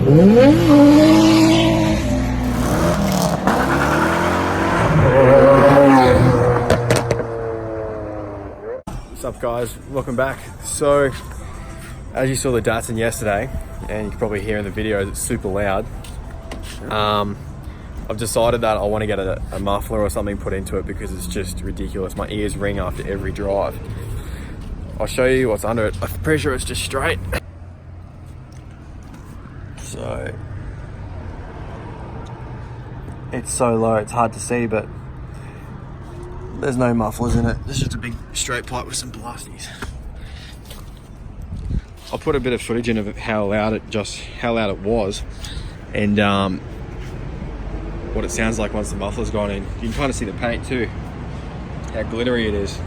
What's up guys, welcome back. So as you saw the Datsun yesterday, and you can probably hear in the video it's super loud, I've decided that I want to get a muffler or something put into it because it's just ridiculous. My ears ring after every drive. I'll show you what's under it. I'm pretty sure it's just straight. So it's so low it's hard to see, but there's no mufflers in it. It's just a big straight pipe with some blasties. I'll put a bit of footage in of how loud it was, and what it sounds like once the muffler's gone in. You can kind of see the paint too, how glittery it is.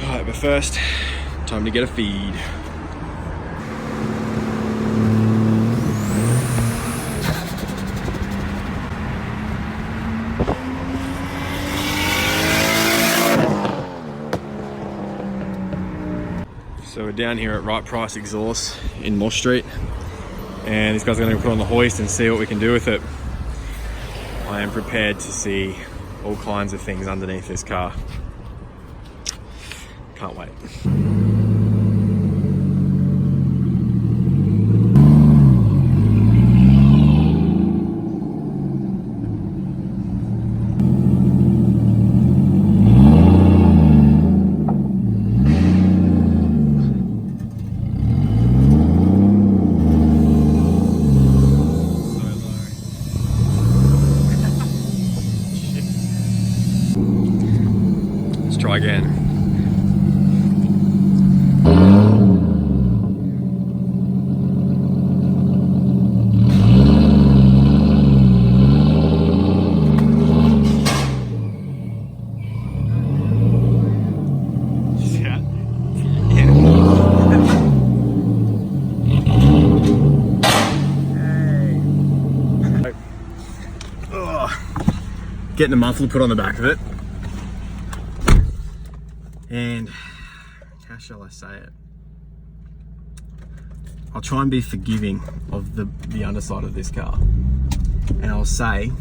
Alright, but first, time to get a feed. So we're down here at Right Price Exhaust in Moss Street, and these guys are going to put on the hoist and see what we can do with it. I am prepared to see all kinds of things underneath this car. Can't wait. Try again. Getting the muffler put on the back of it. And how shall I say it? I'll try and be forgiving of the underside of this car, and I'll say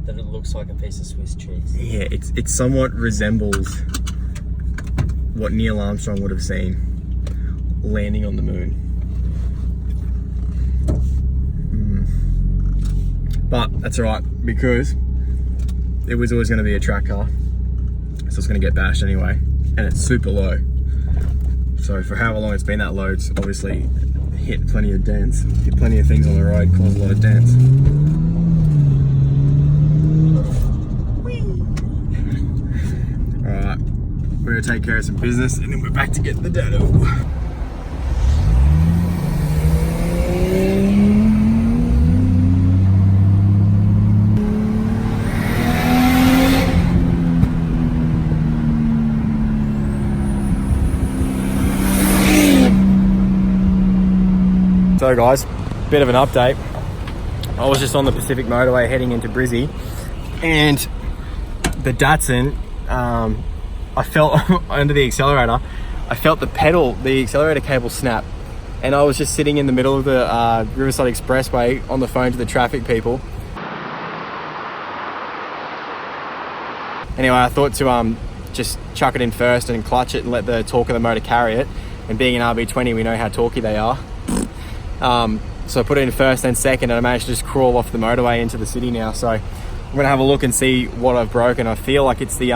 that it looks like a piece of Swiss cheese. Yeah, it somewhat resembles what Neil Armstrong would have seen landing on the moon. But that's alright, because it was always going to be a track car. So it's going to get bashed anyway, and it's super low. So for however long it's been that low, it's obviously hit plenty of dents, hit plenty of things on the road, caused a lot of dents. Alright, we're going to take care of some business and then we're back to get the Datsun. So guys, bit of an update. I was just on the Pacific Motorway heading into Brizzy, and the Datsun, I felt under the accelerator, I felt the accelerator cable snap, and I was just sitting in the middle of the Riverside Expressway on the phone to the traffic people. Anyway, I thought to just chuck it in first and clutch it and let the torque of the motor carry it, and being an RB20 we know how torquey they are. So I put it in first and second, and I managed to just crawl off the motorway into the city now. So I'm gonna have a look and see what I've broken. I feel like it's the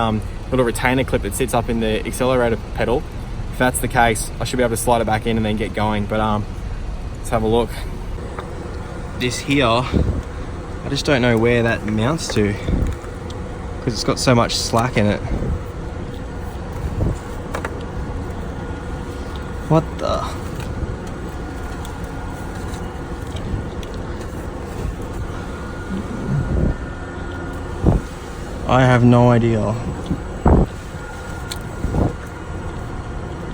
little retainer clip that sits up in the accelerator pedal. If that's the case, I should be able to slide it back in and then get going. But let's have a look. This here, I just don't know where that mounts to, because it's got so much slack in it. What the? I have no idea.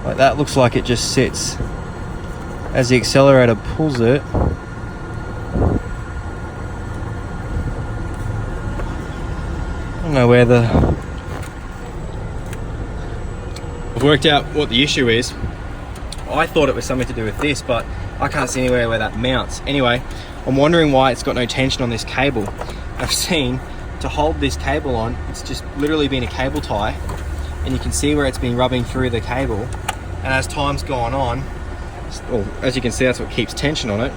Like, that looks like it just sits as the accelerator pulls it. I don't know where I've worked out what the issue is. I thought it was something to do with this, but I can't see anywhere where that mounts. Anyway, I'm wondering why it's got no tension on this cable. I've seen to hold this cable on, it's just literally been a cable tie, and you can see where it's been rubbing through the cable. And as time's gone on, well, as you can see, that's what keeps tension on it.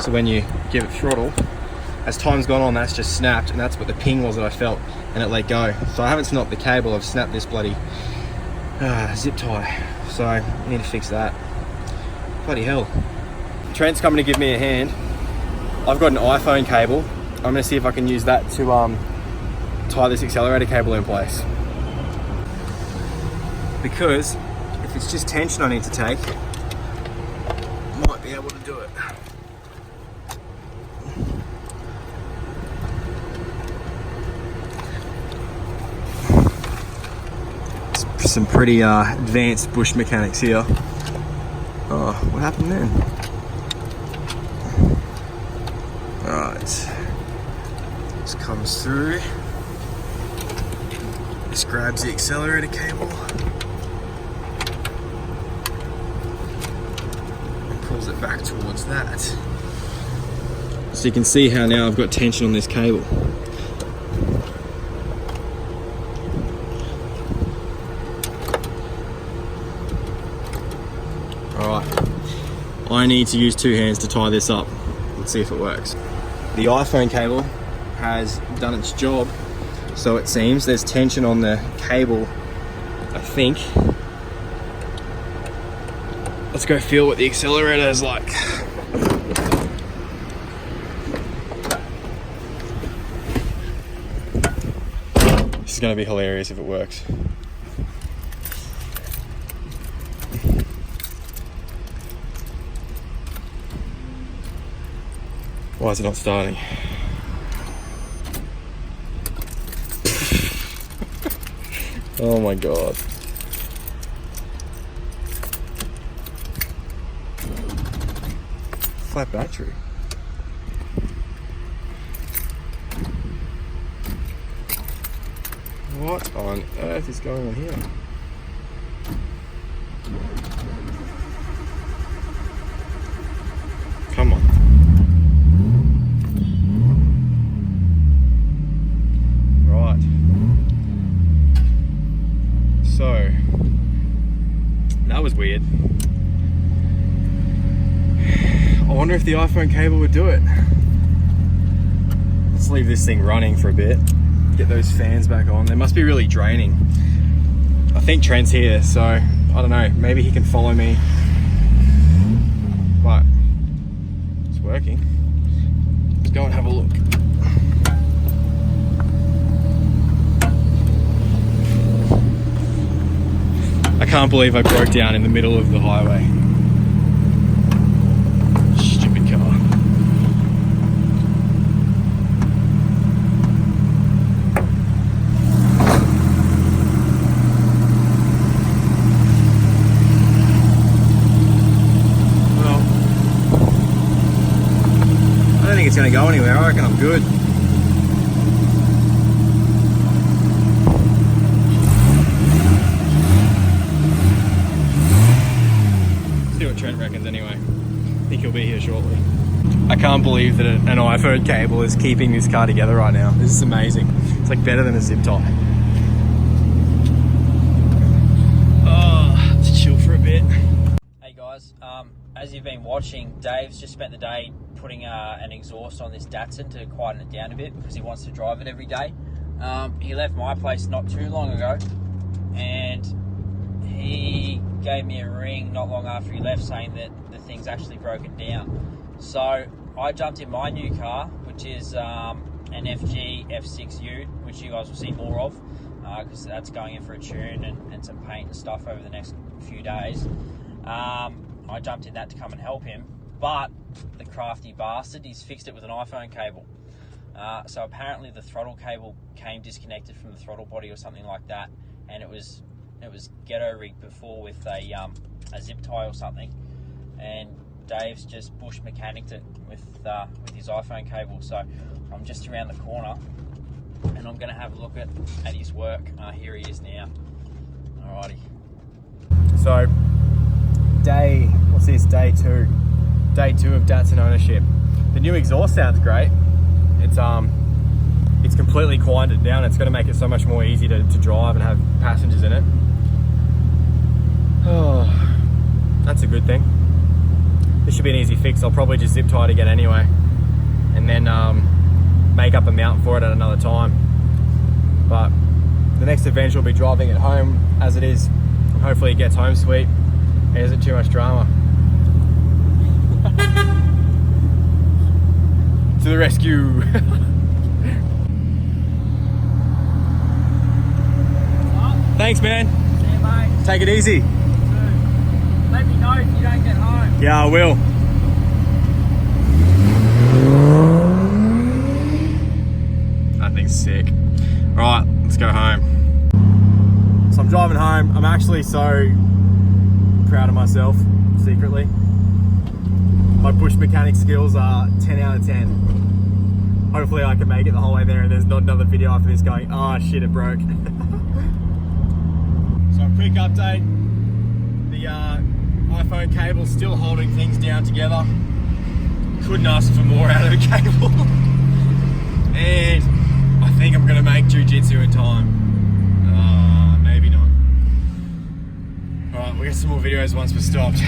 So when you give it throttle, as time's gone on, that's just snapped, and that's what the ping was that I felt, and it let go. So I haven't snapped the cable, I've snapped this bloody zip tie. So I need to fix that. Bloody hell. Trent's coming to give me a hand. I've got an iPhone cable. I'm gonna see if I can use that to tie this accelerator cable in place. Because if it's just tension I need to take, I might be able to do it. Some pretty advanced bush mechanics here. Oh, what happened then? Alright. This comes through. This grabs the accelerator cable. And pulls it back towards that. So you can see how now I've got tension on this cable. I need to use 2 hands to tie this up. Let's see if it works. The iPhone cable has done its job, so it seems. There's tension on the cable, I think. Let's go feel what the accelerator is like. This is going to be hilarious if it works. Why is it not starting? Oh my god. Flat battery. What on earth is going on here? Come on. So, that was weird. I wonder if the iPhone cable would do it. Let's leave this thing running for a bit. Get those fans back on. They must be really draining. I think Trent's here, so I don't know. Maybe he can follow me. But it's working. Let's go and have a look. I can't believe I broke down in the middle of the highway. Stupid car. Well, I don't think it's going to go anywhere. I reckon I'm good. Trent reckons anyway. I think he'll be here shortly. I can't believe that an iPhone cable is keeping this car together right now. This is amazing. It's like better than a zip tie. Oh, let's chill for a bit. Hey guys, as you've been watching, Dave's just spent the day putting an exhaust on this Datsun to quieten it down a bit because he wants to drive it every day. He left my place not too long ago, and he gave me a ring not long after he left saying that the thing's actually broken down. So I jumped in my new car, which is an FG F6U, which you guys will see more of because that's going in for a tune and some paint and stuff over the next few days. I jumped in that to come and help him, but the crafty bastard, he's fixed it with an iPhone cable. So apparently the throttle cable came disconnected from the throttle body or something like that, and it was ghetto rigged before with a zip tie or something, and Dave's just bush mechanicked it with his iPhone cable. So I'm just around the corner and I'm going to have a look at his work. Here he is now. Alrighty. So day 2. day 2 of Datsun ownership. The new exhaust sounds great. It's completely quieted down. It's going to make it so much more easy to drive and have passengers in it. Oh, that's a good thing. This should be an easy fix. I'll probably just zip tie it again anyway, and then make up a mount for it at another time. But the next adventure will be driving it home as it is. Hopefully it gets home sweet. There isn't too much drama. To the rescue. Thanks, man. See you, mate. Take it easy. Let me know if you don't get home. Yeah, I will. That thing's sick. Right, let's go home. So I'm driving home. I'm actually so proud of myself, secretly. My bush mechanic skills are 10 out of 10. Hopefully I can make it the whole way there and there's not another video after this going, oh shit, it broke. So a quick update. The iPhone cable's still holding things down together. Couldn't ask for more out of a cable. And I think I'm gonna make jiu-jitsu in time. Maybe not. Alright, we'll get some more videos once we're stopped.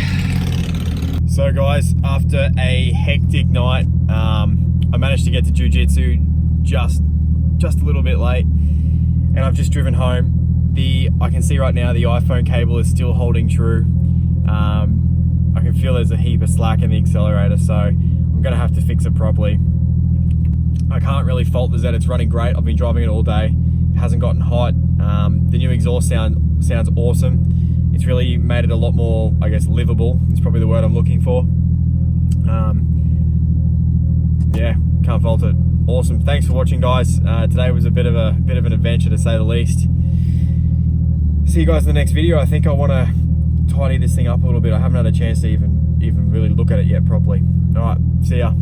So guys, after a hectic night, I managed to get to jiu-jitsu just a little bit late, and I've just driven home. I can see right now the iPhone cable is still holding true. I can feel there's a heap of slack in the accelerator, so I'm gonna have to fix it properly. I can't really fault the Zed, it's running great. I've been driving it all day. It hasn't gotten hot. The new exhaust sounds awesome. It's really made it a lot more, I guess, livable. It's probably the word I'm looking for. Yeah, can't fault it. Awesome. Thanks for watching, guys. Today was a bit of an adventure, to say the least. See you guys in the next video. I think I want to tidy this thing up a little bit. I haven't had a chance to even really look at it yet properly. All right, see ya.